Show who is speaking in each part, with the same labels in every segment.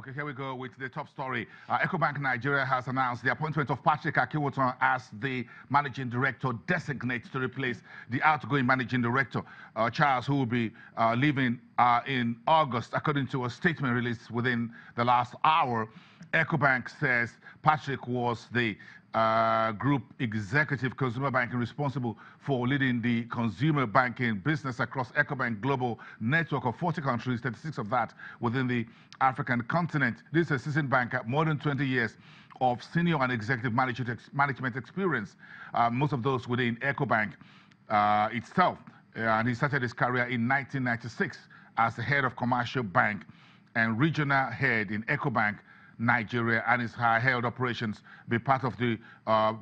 Speaker 1: Okay, here we go with the top story. EcoBank Nigeria has announced the appointment of Patrick Akiwoton as the managing director designate to replace the outgoing managing director, Charles, who will be leaving in August. According to a statement released within the last hour, EcoBank says Patrick was the group executive consumer banking responsible for leading the consumer banking business across EcoBank global network of 40 countries, 36 of that within the African continent. This is a seasoned banker, more than 20 years of senior and executive management experience, most of those within EcoBank itself. And he started his career in 1996 as the head of commercial bank and regional head in EcoBank Nigeria, and his held operations be part of the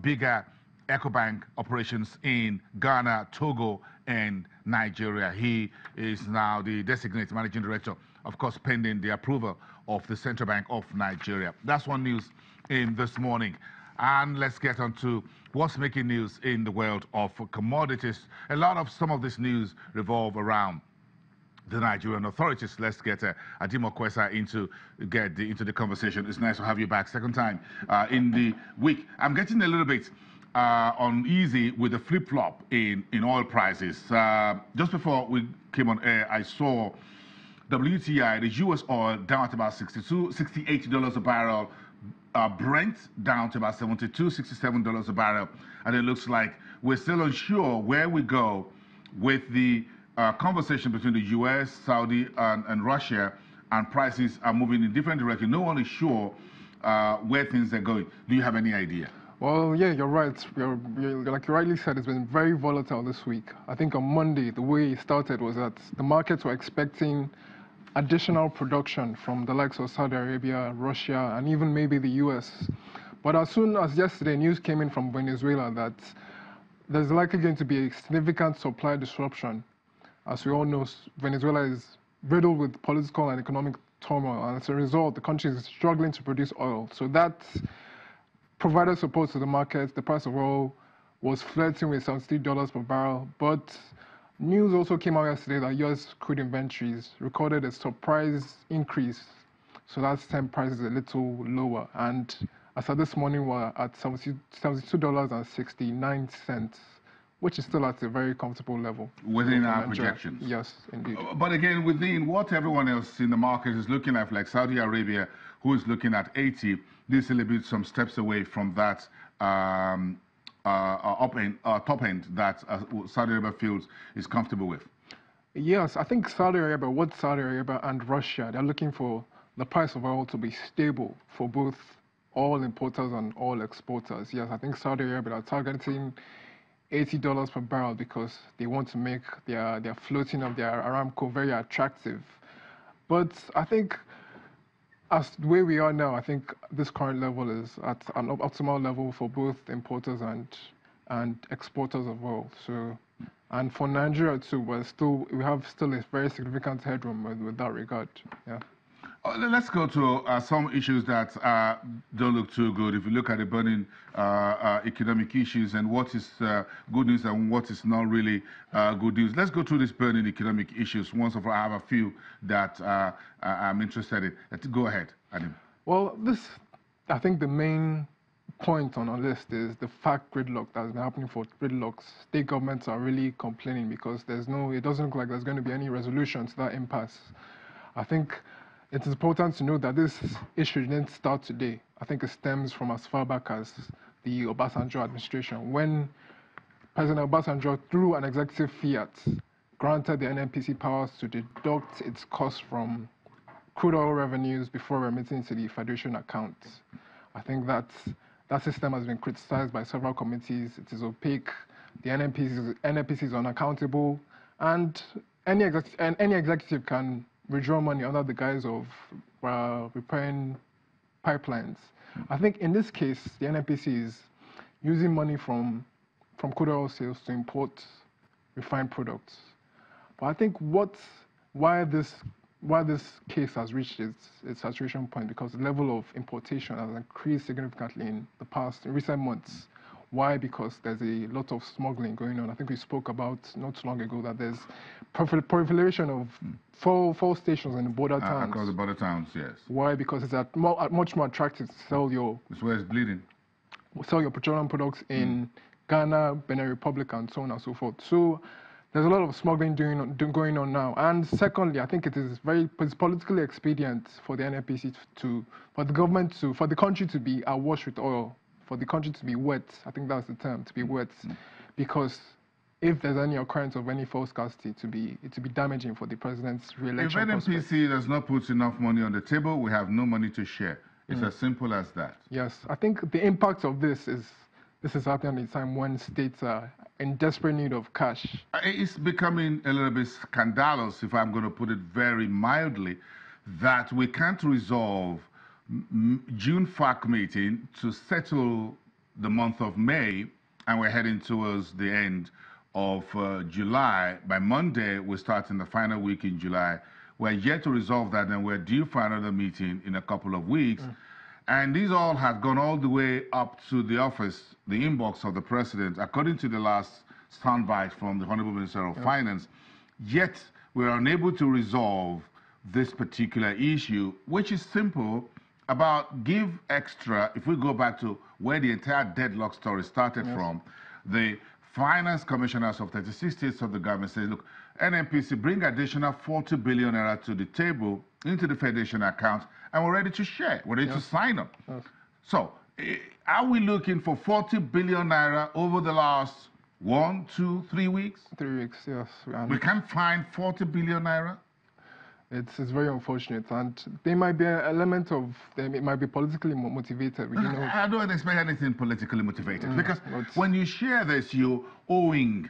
Speaker 1: bigger EcoBank operations in Ghana, Togo, and Nigeria. He is now the designated managing director, of course, pending the approval of the Central Bank of Nigeria. That's one news in this morning. And let's get on to what's making news in the world of commodities. Some of this news revolve around the Nigerian authorities. Let's get Adimo Kwesa into the conversation. It's nice to have you back, second time in the week. I'm getting a little bit uneasy with the flip-flop in oil prices. Just before we came on air, I saw WTI, the US oil, down at about $68 a barrel. Brent down to about $72, $67 a barrel. And it looks like we're still unsure where we go with the conversation between the US, Saudi, and Russia, and prices are moving in different directions. No one is sure where things are going. Do you have any idea?
Speaker 2: Well, yeah, you're right. Like you rightly said, it's been very volatile this week. I think on Monday, the way it started was that the markets were expecting additional production from the likes of Saudi Arabia, Russia, and even maybe the US. But as soon as yesterday, news came in from Venezuela that there's likely going to be a significant supply disruption. As we all know, Venezuela is riddled with political and economic turmoil, and as a result, the country is struggling to produce oil. So that provided support to the market. The price of oil was flirting with $73 per barrel, but news also came out yesterday that US crude inventories recorded a surprise increase. So that's sent prices a little lower. And as of this morning, we're at $72.69. Which is still at a very comfortable level.
Speaker 1: Within our projections.
Speaker 2: Yes, indeed.
Speaker 1: But again, within what everyone else in the market is looking at, like Saudi Arabia, who is looking at 80, this is a little bit some steps away from that top end that Saudi Arabia feels is comfortable with.
Speaker 2: Yes, I think Saudi Arabia and Russia, they're looking for the price of oil to be stable for both oil importers and oil exporters. Yes, I think Saudi Arabia are targeting $80 per barrel because they want to make their floating of their Aramco very attractive. But I think as the way we are now, I think this current level is at an optimal level for both importers and exporters of oil. So, and for Nigeria too, we have still a very significant headroom with that regard. Yeah.
Speaker 1: Let's go to some issues that don't look too good. If you look at the burning economic issues and what is good news and what is not really good news. Let's go through these burning economic issues. Once of all, I have a few that I'm interested in. Go ahead, Adam.
Speaker 2: Well, I think the main point on our list is the fact gridlock that has been happening for gridlocks. State governments are really complaining because it doesn't look like there's going to be any resolution to that impasse. I think it is important to note that this issue didn't start today. I think it stems from as far back as the Obasanjo administration, when President Obasanjo, through an executive fiat, granted the NNPC powers to deduct its costs from crude oil revenues before remitting to the Federation accounts. I think that system has been criticized by several committees. It is opaque. The NNPC is unaccountable, and any executive can withdraw money under the guise of repairing pipelines. I think in this case, the NNPC is using money from crude oil sales to import refined products. But I think why this case has reached its saturation point, because the level of importation has increased significantly in recent months. Why? Because there's a lot of smuggling going on. I think we spoke about not too long ago that there's proliferation of four stations in the border towns.
Speaker 1: Across the border towns, yes.
Speaker 2: Why? Because it's much more attractive to sell your...
Speaker 1: It's where it's bleeding.
Speaker 2: Sell your petroleum products in Ghana, Benin Republic, and so on and so forth. So there's a lot of smuggling going on now. And secondly, I think it's politically expedient for the NNPC for the country to be awash with oil, for the country to be wet. I think that's the term, to be wet, because if there's any occurrence of any false scarcity, it to be damaging for the president's re-election.
Speaker 1: If NNPC does not put enough money on the table, we have no money to share. It's as simple as that.
Speaker 2: Yes, I think the impact of this is happening at a time when states are in desperate need of cash.
Speaker 1: It's becoming a little bit scandalous, if I'm going to put it very mildly, that we can't resolve June FAC meeting to settle the month of May, and we're heading towards the end of July. By Monday, we're starting the final week in July. We're yet to resolve that, and we're due for another meeting in a couple of weeks. And these all have gone all the way up to the office, the inbox of the president, according to the last soundbite from the Honorable Minister of Finance. Yet, we're unable to resolve this particular issue, which is simple about give extra. If we go back to where the entire deadlock story started from, the finance commissioners of 36 states of the government says, look, NNPC, bring additional 40 billion naira to the table into the Federation account, and we're ready to share. We're ready to sign up. So, are we looking for 40 billion naira over the last 1, 2, 3 weeks?
Speaker 2: 3 weeks, yes.
Speaker 1: We can't find 40 billion naira?
Speaker 2: It's very unfortunate, and there might be an element of it might be politically motivated. You know.
Speaker 1: I don't expect anything politically motivated, because when you share this, you're owing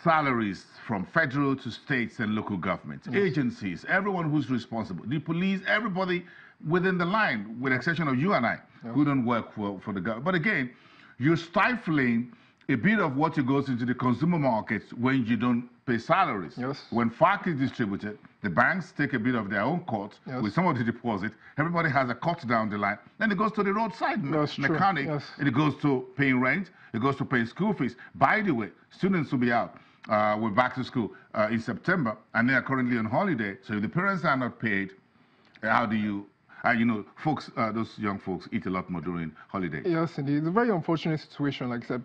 Speaker 1: salaries from federal to states and local governments, agencies, everyone who's responsible, the police, everybody within the line, with the exception of you and I, who don't work for the government. But again, you're stifling a bit of what goes into the consumer markets when you don't pay salaries. When FAC is distributed, the banks take a bit of their own cut with some of the deposit. Everybody has a cut down the line. Then it goes to the roadside mechanic, and it goes to paying rent, it goes to paying school fees. By the way, students will be out. We're back to school in September, and they are currently on holiday. So if the parents are not paid, how do you... you know, folks, those young folks eat a lot more during holidays.
Speaker 2: Yes, indeed. It's a very unfortunate situation. Like I said,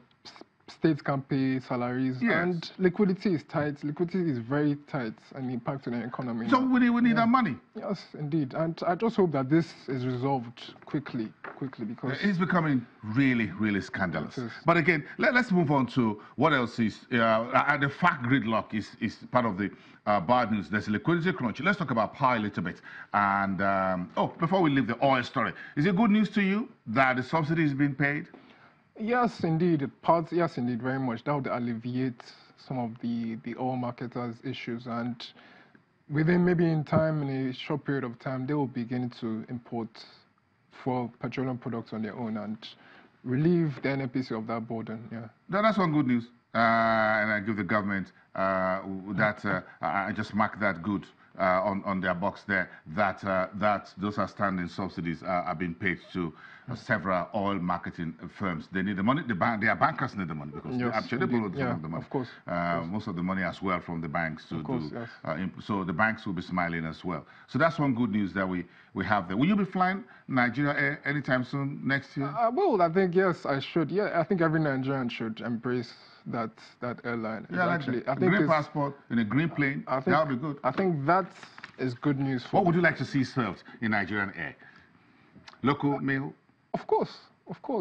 Speaker 2: states can't pay salaries, and liquidity is tight. Liquidity is very tight and impacting the economy.
Speaker 1: So we need that money.
Speaker 2: Yes, indeed. And I just hope that this is resolved quickly, because...
Speaker 1: It's becoming really, really scandalous. But again, let's move on to what else is... the FAC gridlock is part of the bad news. There's a liquidity crunch. Let's talk about power a little bit. And, before we leave the oil story, is it good news to you that the subsidy is being paid?
Speaker 2: Yes, indeed. Yes, indeed, very much. That would alleviate some of the oil marketers' issues, and within maybe in a short period of time, they will begin to import petroleum products on their own and relieve the NNPC of that burden.
Speaker 1: That's one good news, and I give the government that I just mark that good. On their box there, that those outstanding subsidies are being paid to several oil marketing firms. They need the money. Their bankers need the money, because they borrow some of the money.
Speaker 2: Of course.
Speaker 1: Most of the money as well from the banks to do. So the banks will be smiling as well. So that's one good news that we have there. Will you be flying Nigeria Air anytime soon next year?
Speaker 2: Well, I think yes, I should. Yeah, I think every Nigerian should embrace that airline.
Speaker 1: Actually, a green passport in a green plane, that would be good.
Speaker 2: I think that is good news for...
Speaker 1: What would you like to see served in Nigerian Air? Local meal?
Speaker 2: Of course.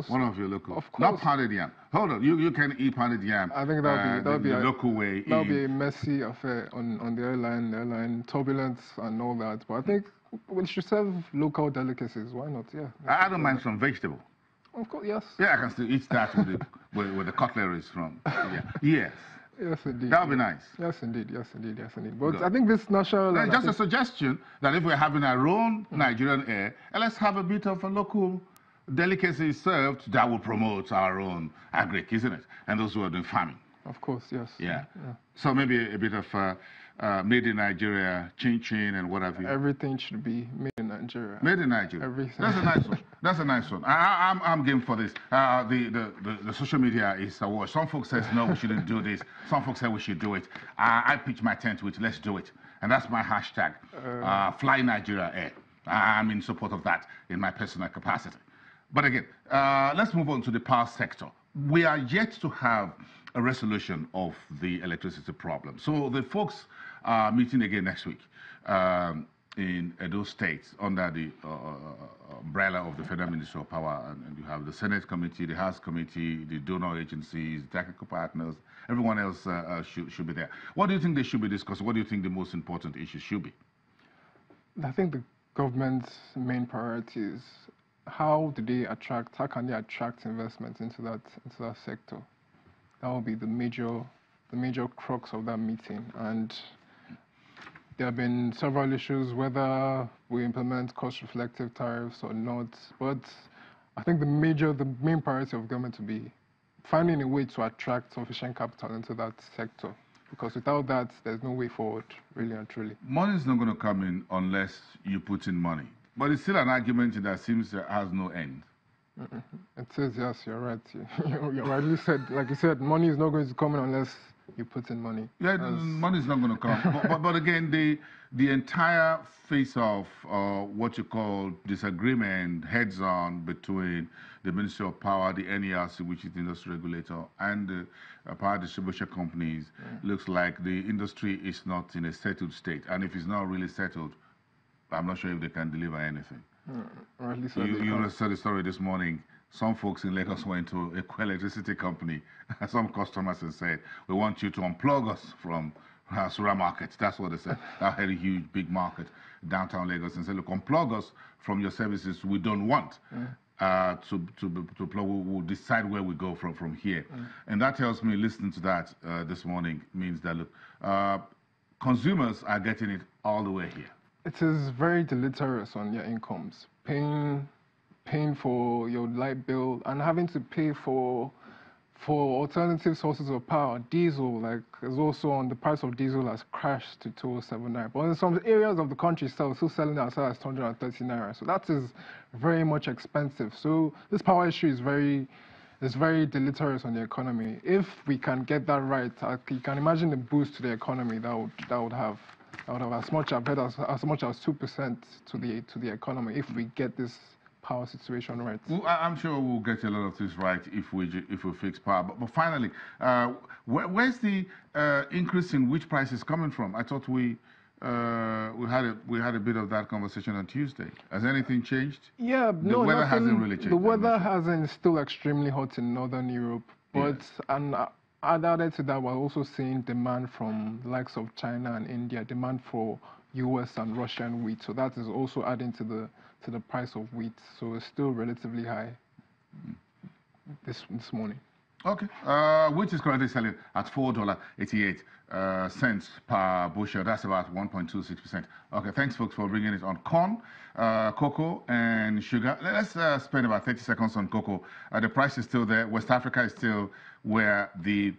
Speaker 1: One of your local.
Speaker 2: Of course.
Speaker 1: Not pounded yam. Hold on, you can eat pounded yam.
Speaker 2: I think that would be
Speaker 1: the local way.
Speaker 2: That would be a messy affair on the airline turbulence and all that. But I think we should serve local delicacies. Why not? Yeah.
Speaker 1: I don't mind some vegetable.
Speaker 2: Of course, yes.
Speaker 1: Yeah, I can still eat that with the cutleries from. Yes.
Speaker 2: Yes, indeed.
Speaker 1: That would be nice.
Speaker 2: Yes, indeed. But good. I think this national...
Speaker 1: Just a suggestion that if we're having our own Nigerian Air, let's have a bit of a local delicacy served that will promote our own agric, isn't it? And those who are doing farming.
Speaker 2: Of course, yes.
Speaker 1: Yeah. So maybe a bit of made in Nigeria, chin chin and what have you?
Speaker 2: Everything should be made in Nigeria.
Speaker 1: Made in Nigeria.
Speaker 2: Everything.
Speaker 1: That's a nice one. That's a nice one. I'm game for this. The social media is a war. Some folks says no, we shouldn't do this. Some folks say we should do it. I pitch my tent with let's do it, and that's my hashtag. Fly Nigeria Air. I'm in support of that in my personal capacity. But again, let's move on to the power sector. We are yet to have a resolution of the electricity problem. So the folks are meeting again next week in those states under the umbrella of the Federal Ministry of Power. And you have the Senate Committee, the House Committee, the donor agencies, technical partners, everyone else should be there. What do you think they should be discussing? What do you think the most important issues should be?
Speaker 2: I think the government's main priority is how can they attract investment into that sector? That will be the major crux of that meeting. And there have been several issues whether we implement cost-reflective tariffs or not. But I think the main priority of government will be finding a way to attract sufficient capital into that sector. Because without that, there's no way forward, really and truly.
Speaker 1: Money is not going to come in unless you put in money. But it's still an argument that seems has no end.
Speaker 2: It says, yes, you're right. You rightly said, like you said, money is not going to come in unless you put in money.
Speaker 1: Yeah, money is not going to come. but again, the entire face of what you call disagreement heads-on between the Ministry of Power, the NERC, which is the industry regulator, and the power distribution companies, looks like the industry is not in a settled state. And if it's not really settled, I'm not sure if they can deliver anything.
Speaker 2: Or at least
Speaker 1: you said the story this morning. Some folks in Lagos went to a electricity company, some customers, and said, we want you to unplug us from Sura Market. That's what they said. That had a huge, big market, downtown Lagos, and said, look, unplug us from your services we don't want. To plug, we'll decide where we go from here. And that tells me, listening to that this morning, means that, look, consumers are getting it all the way here.
Speaker 2: It is very deleterious on your incomes. Paying for your light bill and having to pay for alternative sources of power. Diesel, like, is also on the price of diesel has crashed to 207 naira. But in some areas of the country, still selling outside as 230 naira. So that is very much expensive. So this power issue is very deleterious on the economy. If we can get that right, you can imagine the boost to the economy that would have as much as 2% to the economy if we get this power situation right.
Speaker 1: Well, I'm sure we'll get a lot of things right if we fix power. But finally, where's the increase in wheat prices coming from? I thought we had a bit of that conversation on Tuesday. Has anything changed?
Speaker 2: Yeah,
Speaker 1: the weather hasn't really changed.
Speaker 2: The weather hasn't. Still extremely hot in northern Europe, but added to that, we're also seeing demand from the likes of China and India, demand for US and Russian wheat. So that is also adding to the price of wheat. So it's still relatively high this morning.
Speaker 1: Okay. Wheat is currently selling at $4.88 per bushel. That's about 1.26%. Okay, thanks, folks, for bringing it on. Corn, cocoa, and sugar. Let's spend about 30 seconds on cocoa. The price is still there. West Africa is still where the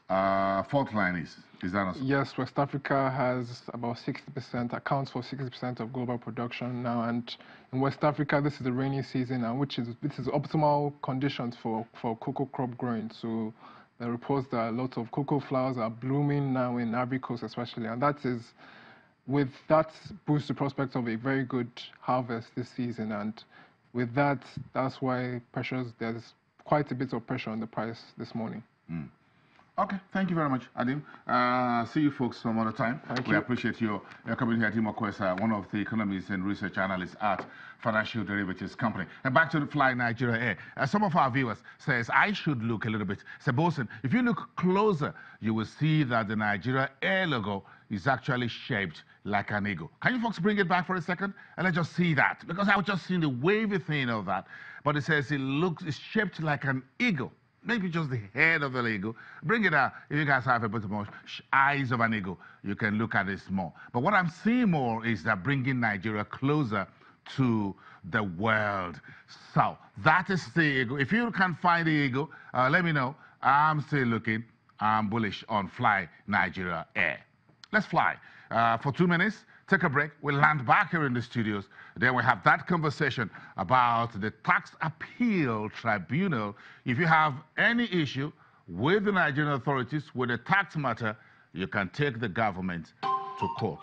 Speaker 1: fault line is. Is that also?
Speaker 2: Yes, West Africa has about 60%, accounts for 60% of global production now. And in West Africa, this is the rainy season, and this is optimal conditions for cocoa crop growing. So there are reports that a lot of cocoa flowers are blooming now in Ivory Coast especially, and that is, with that boosts the prospect of a very good harvest this season. And with that, that's why there's quite a bit of pressure on the price this morning.
Speaker 1: Okay, thank you very much, Adim. See you folks some other time. We appreciate your coming here. Adim Okwesa, one of the economists and research analysts at Financial Derivatives Company. And back to the Fly Nigeria Air. Some of our viewers says, I should look a little bit. Bosun, if you look closer, you will see that the Nigeria Air logo is actually shaped like an eagle. Can you folks bring it back for a second? And let's just see that. Because I was just seeing the wavy thing of that. But it says it's shaped like an eagle. Maybe just the head of the eagle. Bring it out. If you guys have a bit more eyes of an eagle, you can look at this more. But what I'm seeing more is that bringing Nigeria closer to the world. So that is the eagle. If you can find the eagle, let me know. I'm still looking. I'm bullish on Fly Nigeria Air. let's fly for 2 minutes, take a break, we'll land back here in the studios, then we have that conversation about the Tax Appeal Tribunal. If you have any issue with the Nigerian authorities with a tax matter, you can take the government to court.